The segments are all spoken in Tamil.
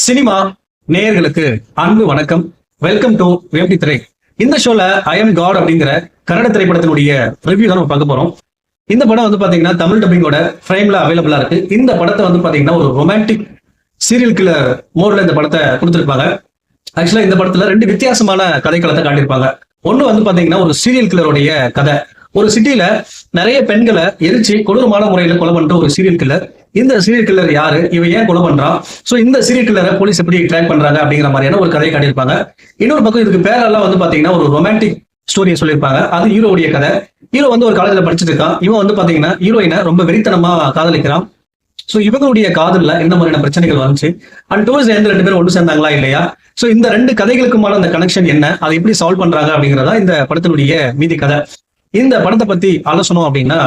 சினிமா நேயர்களுக்கு அன்பு வணக்கம். வெல்கம் டு வேம்பி திரை. இந்த ஷோல ஐ எம் காட் அப்படிங்கிற கன்னட திரைப்படத்தினுடைய ரிவ்யூ தான் நம்ம பார்க்க போறோம். இந்த படம் வந்து பாத்தீங்கன்னா தமிழ் டப்பிங்கோட ஃப்ரேம்ல அவைலபிளா இருக்கு. இந்த படத்தை வந்து பாத்தீங்கன்னா ஒரு ரொமான்டிக் சீரியல் கில்லர் மோட்ல இந்த படத்தை கொடுத்திருப்பாங்க. ஆக்சுவலா இந்த படத்துல ரெண்டு வித்தியாசமான கதைக்களத்தை காட்டியிருப்பாங்க. ஒண்ணு வந்து பாத்தீங்கன்னா ஒரு சீரியல் கில்லருடைய கதை. ஒரு சிட்டில நிறைய பெண்களை எரிச்சு கொடூரமான முறையில கொலை பண்ற ஒரு சீரியல் கில்லர். இந்த சீரியல் கில்லர் யாரு, இவன் ஏன் கொலை பண்றான், சோ இந்த சீரியல் கில்லரை போலீஸ் எப்படி ட்ராக் பண்றாங்க அப்படிங்கிற மாதிரியான ஒரு கதையை காட்டியிருப்பாங்க. இன்னொரு பக்கம் இதுக்கு பேரெல்லாம் வந்து பாத்தீங்கன்னா ஒரு ரொமான்டிக் ஸ்டோரியை சொல்லியிருப்பாங்க. அது ஹீரோவுடைய கதை. ஹீரோ வந்து ஒரு காலேஜ்ல படிச்சுட்டு இருக்கான். இவன் வந்து பாத்தீங்கன்னா ஹீரோயினை ரொம்ப வெறித்தனமா காதலிக்கிறான். சோ இவங்களுடைய காதல்ல என்ன மாதிரியான பிரச்சனைகள் வந்துச்சு அண்ட் டுவர்ட்ஸ் எந்த ரெண்டு பேரும் ஒன்று சேர்ந்தாங்களா இல்லையா, சோ இந்த ரெண்டு கதைகளுக்குமான அந்த கனெக்ஷன் என்ன, அதை எப்படி சால்வ் பண்றாங்க அப்படிங்கறதா இந்த படத்தினுடைய மீதி கதை. இந்த படத்தை பத்தி ஆலோசனை அப்படின்னா,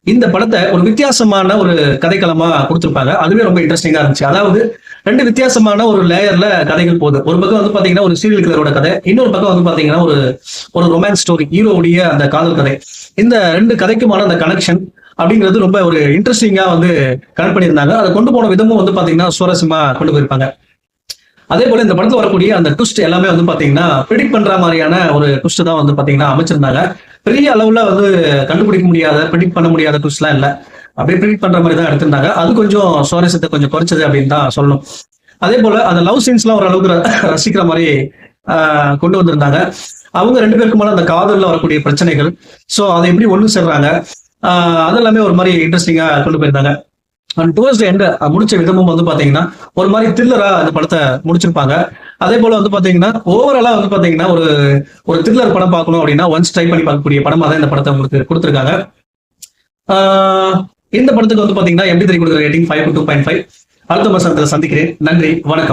இந்த படத்தை ஒரு வித்தியாசமான ஒரு கதைக்களமா கொடுத்திருப்பாங்க. அதுவே ரொம்ப இன்ட்ரெஸ்டிங்கா இருந்துச்சு. அதாவது ரெண்டு வித்தியாசமான ஒரு லேயர்ல கதைகள் போகுது. ஒரு பக்கம் வந்து பாத்தீங்கன்னா ஒரு சீரியல் கில்லரோட கதை, இன்னொரு பக்கம் வந்து பாத்தீங்கன்னா ஒரு ரொமான்ஸ் ஸ்டோரி, ஹீரோவுடைய அந்த காதல் கதை. இந்த ரெண்டு கதைக்குமான அந்த கனெக்ஷன் அப்படிங்கிறது ரொம்ப ஒரு இன்ட்ரெஸ்டிங்கா வந்து கனெக்ட் பண்ணியிருந்தாங்க. அதை கொண்டு போன விதமும் வந்து பாத்தீங்கன்னா சுவாரஸ்யமா கொண்டு போயிருப்பாங்க. அதே போல இந்த படத்துல வரக்கூடிய அந்த ட்விஸ்ட் எல்லாமே வந்து பாத்தீங்கன்னா ப்ரெடிக்ட் பண்ற மாதிரியான ஒரு ட்விஸ்ட் தான் வந்து பாத்தீங்கன்னா அமைச்சிருந்தாங்க. பெரிய அளவுல வந்து கண்டுபிடிக்க முடியாத, ப்ரெடிக்ட் பண்ண முடியாத ட்விஸ்ட் எல்லாம் இல்ல. அப்படியே ப்ரெடிக்ட் பண்ற மாதிரி தான் எடுத்திருந்தாங்க. அது கொஞ்சம் சுவாரஸ்யத்தை கொஞ்சம் குறைச்சது அப்படின்னு தான் சொல்லணும். அதே போல அந்த லவ் சீன்ஸ் எல்லாம் ஓரளவுக்கு ரசிக்கிற மாதிரி கொண்டு வந்திருந்தாங்க. அவங்க ரெண்டு பேருக்குமான அந்த காதல்ல வரக்கூடிய பிரச்சனைகள், சோ அதை எப்படி ஒண்ணு சேர்றாங்க, அதெல்லாமே ஒரு மாதிரி இன்ட்ரெஸ்டிங்கா கொண்டு போயிருந்தாங்க. அண்ட் டுவர்ட்ஸ் எண்ட் முடிச்ச விதமும் வந்து பாத்தீங்கன்னா ஒரு மாதிரி த்ரில்லரா அந்த படத்தை முடிச்சிருப்பாங்க. அதே போல வந்து பாத்தீங்கன்னா ஓவராலா வந்து பாத்தீங்கன்னா ஒரு த்ரில்லர் படம் பார்க்கணும் அப்படின்னா ஒன்ஸ் ட்ரை பண்ணி பார்க்கக்கூடிய படமா தான் இந்த படத்தை உங்களுக்கு கொடுத்திருக்காங்க. இந்த படத்துக்கு வந்து பாத்தீங்கன்னா எப்படி கொடுக்குற ரேட்டிங் 5 to 2.5. அடுத்த மாசத்துல சந்திக்கிறேன். நன்றி, வணக்கம்.